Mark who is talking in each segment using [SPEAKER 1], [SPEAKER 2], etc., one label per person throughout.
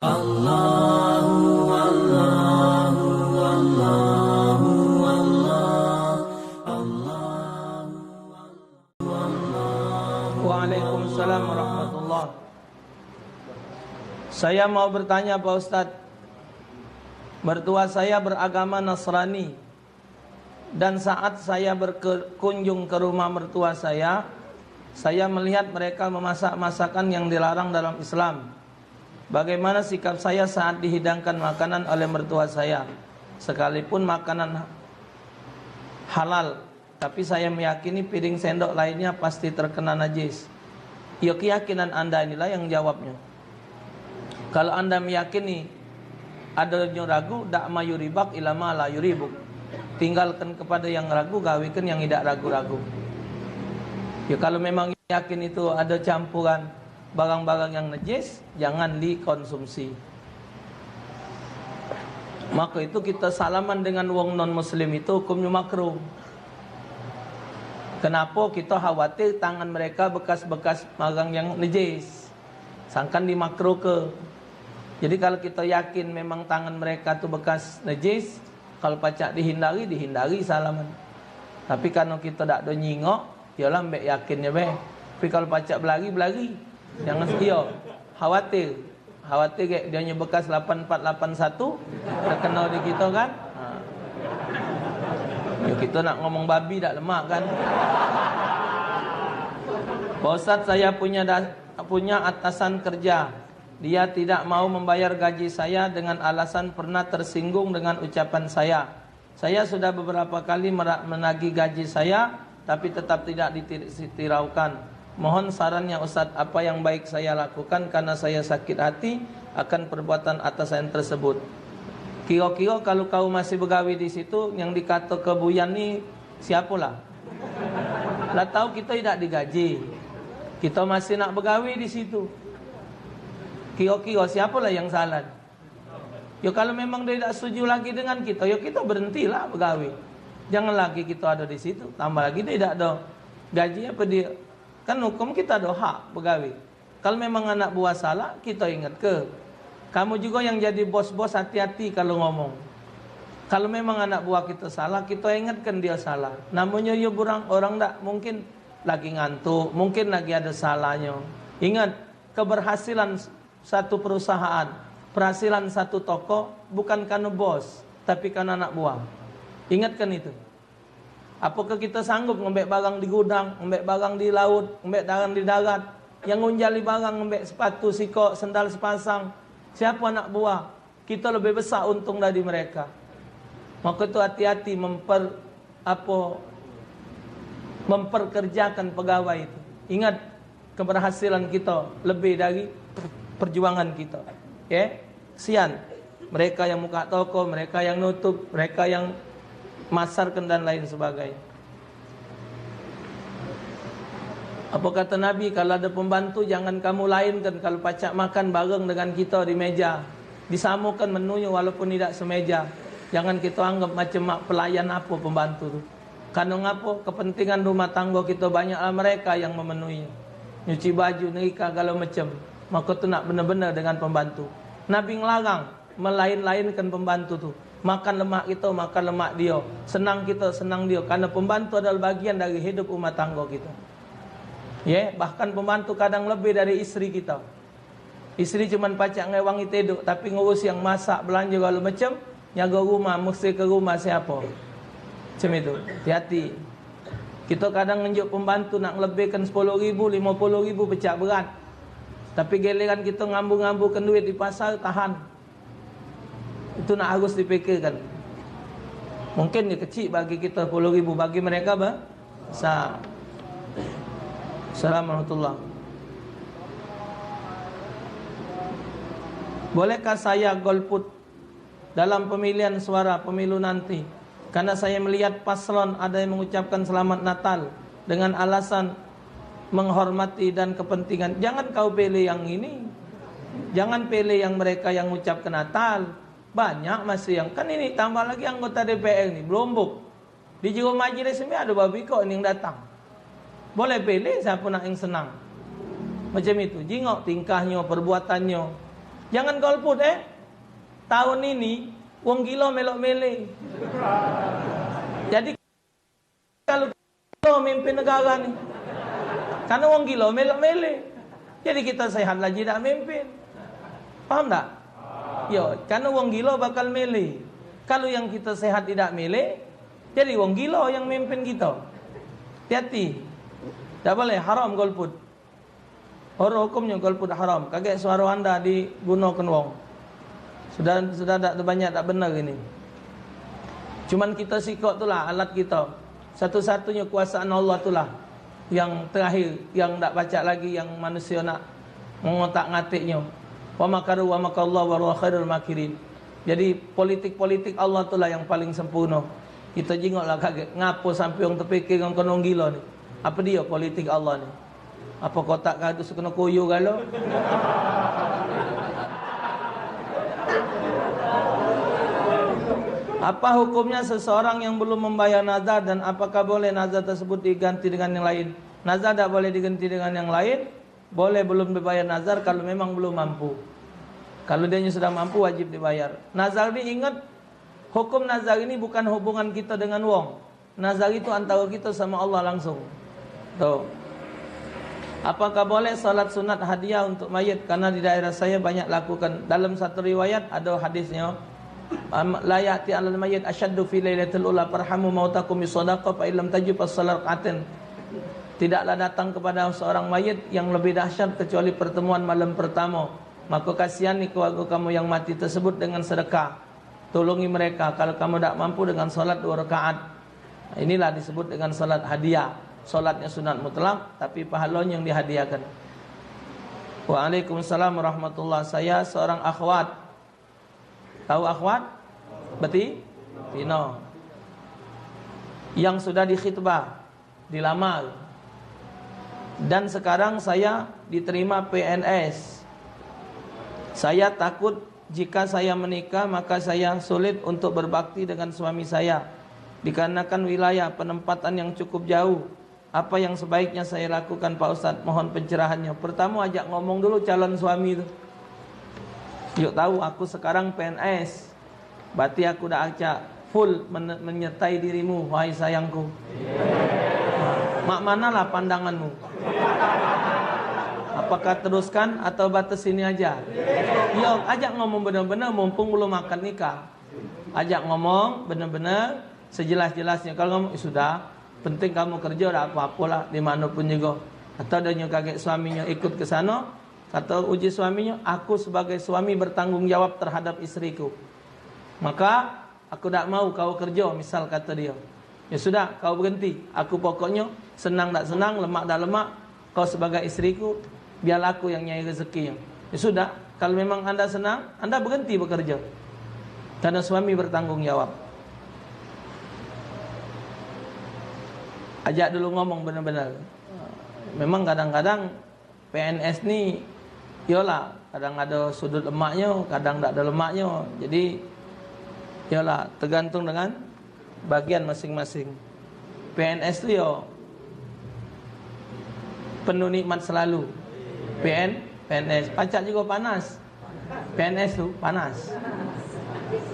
[SPEAKER 1] Waalaikumsalam warahmatullahi. Saya mau bertanya Pak Ustadz, mertua saya beragama Nasrani, dan saat saya berkunjung ke rumah mertua saya melihat mereka memasak masakan yang dilarang dalam Islam. Bagaimana sikap saya saat dihidangkan makanan oleh mertua saya, sekalipun makanan halal, tapi saya meyakini piring sendok lainnya pasti terkena najis. Ya, keyakinan Anda inilah yang jawabnya. Kalau Anda meyakini adanya ragu, dak mayuribak ilama la yuribuk. Tinggalkan kepada yang ragu, gawikan yang tidak ragu-ragu. Ya, kalau memang yakin itu ada campuran barang-barang yang najis, jangan dikonsumsi. Maka itu kita salaman dengan wong non muslim itu hukumnya makruh. Kenapa? Kita khawatir tangan mereka bekas-bekas barang yang najis, sangkan dimakruh ke. Jadi kalau kita yakin memang tangan mereka tu bekas najis, kalau pacak dihindari salaman. Tapi kalau kita tak ada nyingok, yalah mbek yakinnya be. Tapi kalau pacak belagi, jangan setia. Khawatir kayak dia nya bekas 8481 terkenal di kita kan. Ya, kita nak ngomong babi tak lemak kan. Pak Ustadz, saya punya atasan kerja. Dia tidak mau membayar gaji saya dengan alasan pernah tersinggung dengan ucapan saya. Saya sudah beberapa kali menagih gaji saya, tapi tetap tidak ditiraukan. Mohon sarannya Ustadz, apa yang baik saya lakukan karena saya sakit hati akan perbuatan atasan tersebut. Kira-kira kalau kau masih begawi di situ, yang dikata kebuyan ni siapalah? Lah tahu kita tidak digaji, kita masih nak begawi di situ. Kira-kira siapalah yang salah? Ya kalau memang dia tidak setuju lagi dengan kita, ya kita berhentilah begawi. Jangan lagi kita ada di situ. Tambah lagi dia tidak ada gaji apa dia? Kan hukum kita ada hak begawi. Kalau memang anak buah salah, kita ingat ke. Kamu juga yang jadi bos-bos, hati-hati kalau ngomong. Kalau memang anak buah kita salah, kita ingatkan dia salah. Namanya ya orang tak mungkin lagi ngantuk, mungkin lagi ada salahnya. Ingat, keberhasilan satu perusahaan, berhasilan satu toko bukan karena bos, tapi karena anak buah. Ingatkan itu. Apakah kita sanggup ngembek barang di gudang, ngembek barang di laut, ngembek barang di darat, yang ngunjali barang, ngembek sepatu, sikok, sendal sepasang? Siapa anak buah? Kita lebih besar untung dari mereka. Maka itu hati-hati memperkerjakan pegawai itu. Ingat, keberhasilan kita lebih dari perjuangan kita. Ya, kesian mereka yang buka toko, mereka yang nutup, mereka yang masarkan dan lain sebagainya. Apa kata Nabi, kalau ada pembantu jangan kamu lainkan kalau pacak makan bareng dengan kita di meja. Disamukan menunya walaupun tidak semeja. Jangan kita anggap macam pelayan apa pembantu tu. Karena ngapa? Kepentingan rumah tangga kita banyaklah mereka yang memenuhi. Nyuci baju, nerika, segala macam. Maka tu nak benar-benar dengan pembantu. Nabi ngelarang melain-lainkan pembantu tu. Makan lemak kita, makan lemak dia. Senang kita, senang dia. Karena pembantu adalah bagian dari hidup rumah tangga kita. Ya, bahkan pembantu kadang lebih dari isteri kita. Isteri cuma pacak ngewangi teduk, tapi ngurus yang masak, belanja kalau macam, jaga rumah, mesti ke rumah siapa. Macam itu. Hati-hati. Kita kadang nunjuk pembantu nak lebihkan 10,000, 50,000 pecah berat. Tapi giliran kita ngambu-ngambukan duit di pasar, tahan. Itu nak harus dipikirkan. Mungkin dia kecil bagi kita 10,000, bagi mereka besar. Assalamualaikum warahmatullahi wabarakatuh. Bolehkah saya golput dalam pemilihan suara pemilu nanti? Karena saya melihat paslon ada yang mengucapkan selamat Natal dengan alasan menghormati dan kepentingan. Jangan kau pilih yang ini. Jangan pilih yang mereka yang mengucapkan Natal. Banyak masih yang, kan ini tambah lagi anggota DPR ini Belombok. Di juru majlis ini ada babi kok yang datang. Boleh pilih siapa nak yang senang. Macam itu. Jingok tingkahnya, perbuatannya. Jangan golput tahun ini wong gila melok mele. Jadi kalau gila mimpin negara nih, karena wong gila melok mele. Jadi kita sehat lagi tidak mimpin. Paham tak? Yo, karena wong gila bakal mele. Kalau yang kita sehat tidak mele, jadi wong gila yang mimpin kita. Hati-hati. Tak boleh, haram golput. Orang hukumnya golput haram. Kaget suara anda digunakan wong. Sudah tak banyak tak benar ini. Cuman kita sikok itulah alat kita. Satu-satunya kuasaan Allah itulah yang terakhir, yang tak baca lagi, yang manusia nak mengotak-ngatiknya. Wa makaru wa makallahu wa huwa khairul makirin. Jadi politik-politik Allah itulah yang paling sempurna. Kita jengoklah kaget, ngapo sampai orang terfikir orang konon gila ni. Apa dia politik Allah ni? Apa kotak kadu sekena koyo galau? Apa hukumnya seseorang yang belum membayar nazar dan apakah boleh nazar tersebut diganti dengan yang lain? Nazar tak boleh diganti dengan yang lain. Boleh belum dibayar nazar kalau memang belum mampu. Kalau dia sudah mampu wajib dibayar. Nazar ini ingat, hukum nazar ini bukan hubungan kita dengan wong. Nazar itu antara kita sama Allah langsung. Tuh. Apakah boleh salat sunat hadiah untuk mayit? Karena di daerah saya banyak lakukan. Dalam satu riwayat ada hadisnya, la ya'ti 'alal mayyit asyaddu fi lailatul ula farhamu mautakum bisadaqah fa illam tajib as-salaqatin. Tidaklah datang kepada seorang mayit yang lebih dahsyat kecuali pertemuan malam pertama. Maka kasihani keluarga kamu yang mati tersebut dengan sedekah. Tolongi mereka kalau kamu tak mampu dengan salat 2 rakaat. Inilah disebut dengan salat hadiah. Salatnya sunat mutlak tapi pahalanya yang dihadiahkan. Waalaikumsalam warahmatullahi. Saya seorang akhwat. Tahu akhwat? Betina. Yang sudah dikhitbah, dilamar. Dan sekarang saya diterima PNS. Saya takut jika saya menikah maka saya sulit untuk berbakti dengan suami saya. Dikarenakan wilayah penempatan yang cukup jauh. Apa yang sebaiknya saya lakukan Pak Ustadz? Mohon pencerahannya. Pertama ajak ngomong dulu calon suami itu. Yuk tahu aku sekarang PNS. Berarti aku dah ajak full menyertai dirimu, wahai sayangku. Mak manalah pandanganmu? Apakah teruskan atau batas sini aja? Yuk ajak ngomong benar-benar mumpung belum akan nikah. Ajak ngomong benar-benar sejelas-jelasnya. Kalau ngomong sudah, penting kamu kerja dah apa-apalah dimanapun juga. Atau dia kaget suaminya ikut ke sana, kata uji suaminya, aku sebagai suami bertanggung jawab terhadap istriku. Maka aku tak mau kau kerja, misal kata dia. Ya sudah, kau berhenti. Aku pokoknya senang tak senang, lemak tak lemak, kau sebagai istriku, biarlah aku yang nyai rezekinya. Ya sudah, kalau memang anda senang, anda berhenti bekerja. Karena suami bertanggung jawab. Ajak dulu ngomong benar-benar. Memang kadang-kadang PNS ni, yolah, kadang ada sudut lemaknya, kadang tak ada lemaknya. Jadi, yolah, tergantung dengan bagian masing-masing. PNS tu yo penuh nikmat selalu. PNS, pacak juga panas. PNS tu panas.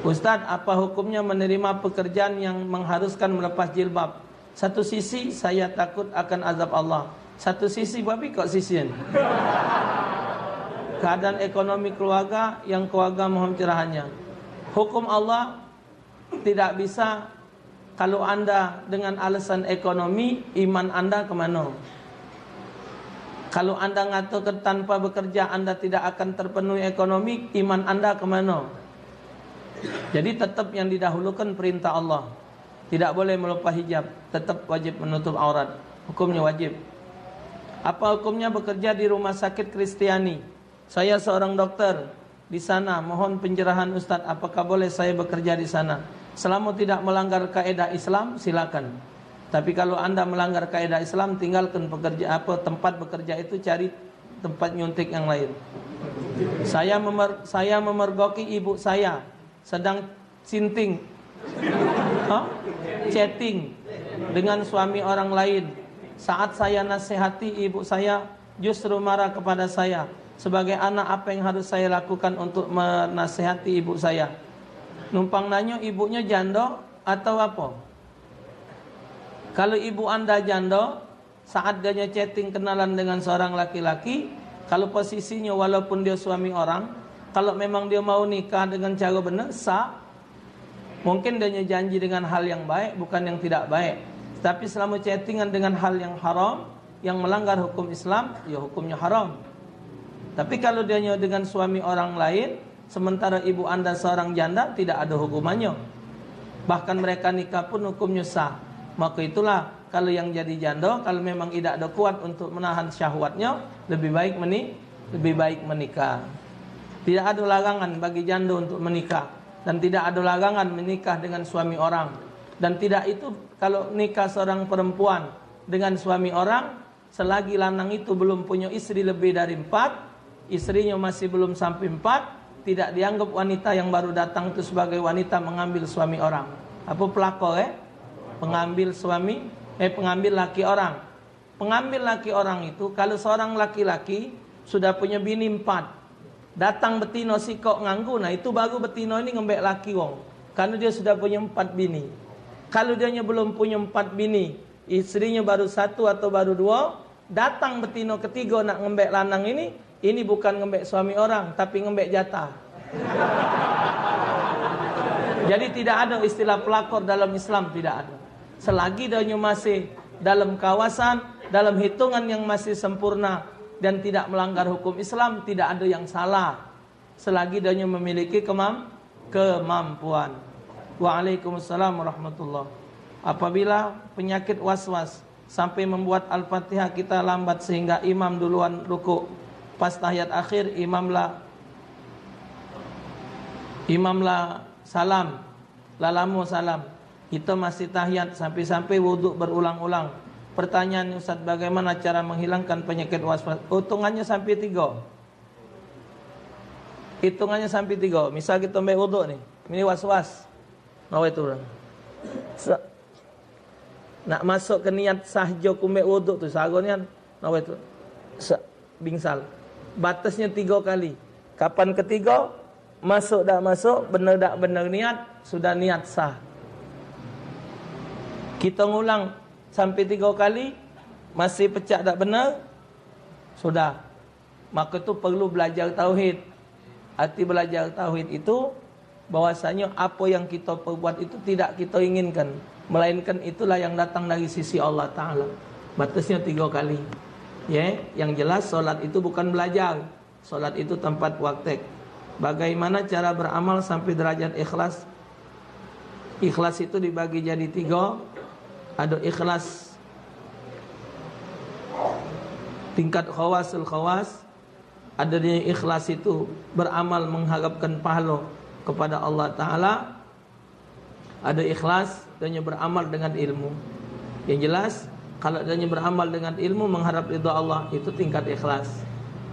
[SPEAKER 1] Ustaz, apa hukumnya menerima pekerjaan yang mengharuskan melepas jilbab? Satu sisi saya takut akan azab Allah. Satu sisi babi kok sisian. Keadaan ekonomi keluarga yang keluarga mohon cerahannya. Hukum Allah tidak bisa kalau anda dengan alasan ekonomi, iman anda kemana? Kalau anda ngatakan tanpa bekerja anda tidak akan terpenuhi ekonomi, iman anda kemana? Jadi tetap yang didahulukan perintah Allah. Tidak boleh melepas hijab, tetap wajib menutup aurat. Hukumnya wajib. Apa hukumnya bekerja di rumah sakit Kristiani? Saya seorang dokter di sana. Mohon pencerahan Ustaz, apakah boleh saya bekerja di sana? Selama tidak melanggar kaidah Islam, silakan. Tapi kalau anda melanggar kaidah Islam, tinggalkan tempat bekerja itu, cari tempat nyuntik yang lain. Saya memergoki ibu saya sedang chatting dengan suami orang lain. Saat saya nasihati, ibu saya justru marah kepada saya. Sebagai anak, apa yang harus saya lakukan untuk menasihati ibu saya? Numpang nanya ibunya janda atau apa? Kalau ibu anda janda, saat dia chatting kenalan dengan seorang laki-laki, kalau posisinya walaupun dia suami orang, kalau memang dia mau nikah dengan cara benar, sah. Mungkin dia janji dengan hal yang baik, bukan yang tidak baik. Tapi selama chattingan dengan hal yang haram, yang melanggar hukum Islam, ya hukumnya haram. Tapi kalau dia dengan suami orang lain, sementara ibu anda seorang janda, tidak ada hukumannya. Bahkan mereka nikah pun hukumnya sah. Maka itulah, kalau yang jadi janda, kalau memang tidak ada kuat untuk menahan syahwatnya, lebih baik menikah. Tidak ada larangan bagi janda untuk menikah, dan tidak ada larangan menikah dengan suami orang. Dan tidak itu, kalau nikah seorang perempuan dengan suami orang, selagi lanang itu belum punya istri lebih dari 4, istrinya masih belum sampai 4, tidak dianggap wanita yang baru datang itu sebagai wanita mengambil suami orang. Apa pelakor pengambil laki orang. Pengambil laki orang itu, kalau seorang laki-laki sudah punya bini 4, datang betino sikok nganggu, nah itu baru betino ini ngembek laki wong, karena dia sudah punya 4 bini. Kalau dia belum punya 4 bini, istrinya baru 1 atau baru 2, datang betino ketiga nak ngembek lanang ini bukan ngembek suami orang, tapi ngembek jatah. Jadi tidak ada istilah pelakor dalam Islam, tidak ada. Selagi dia masih dalam kawasan, dalam hitungan yang masih sempurna dan tidak melanggar hukum Islam, tidak ada yang salah. Selagi dia memiliki kemampuan. Waalaikumsalam warahmatullahi. Apabila penyakit was-was sampai membuat Al-Fatihah kita lambat sehingga imam duluan ruku, pas tahiyat akhir imamlah salam, lalamu salam, kita masih tahiyat sampai wuduk berulang-ulang. Pertanyaan Ustaz, bagaimana cara menghilangkan penyakit was-was? Hitungannya sampai 3. Hitungannya sampai 3. Misal kita ambil wuduk nih, ini was-was, nawa itu nak masuk ke niat sahjo kumbek wuduk tu sagonya, nawa itu bingsal. Batasnya 3 kali. Kapan ketiga? Masuk tak masuk, benar tak benar niat, sudah niat sah. Kita ngulang sampai 3 kali, masih pecah tak benar, sudah. Maka itu perlu belajar tauhid. Arti belajar tauhid itu, bahwasanya apa yang kita perbuat itu tidak kita inginkan, melainkan itulah yang datang dari sisi Allah Ta'ala. Batasnya 3 kali. Yang jelas solat itu bukan belajar. Solat itu tempat praktek. Bagaimana cara beramal sampai derajat ikhlas? Ikhlas itu dibagi jadi 3. Ada ikhlas tingkat khawasul khawas. Ada ikhlas itu beramal mengharapkan pahala kepada Allah Ta'ala. Ada ikhlas dan beramal dengan ilmu. Yang jelas, kalau dia beramal dengan ilmu mengharap ridha Allah, itu tingkat ikhlas.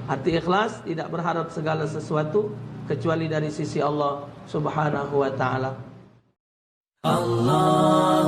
[SPEAKER 1] Arti ikhlas tidak berharap segala sesuatu kecuali dari sisi Allah Subhanahu wa ta'ala. Allah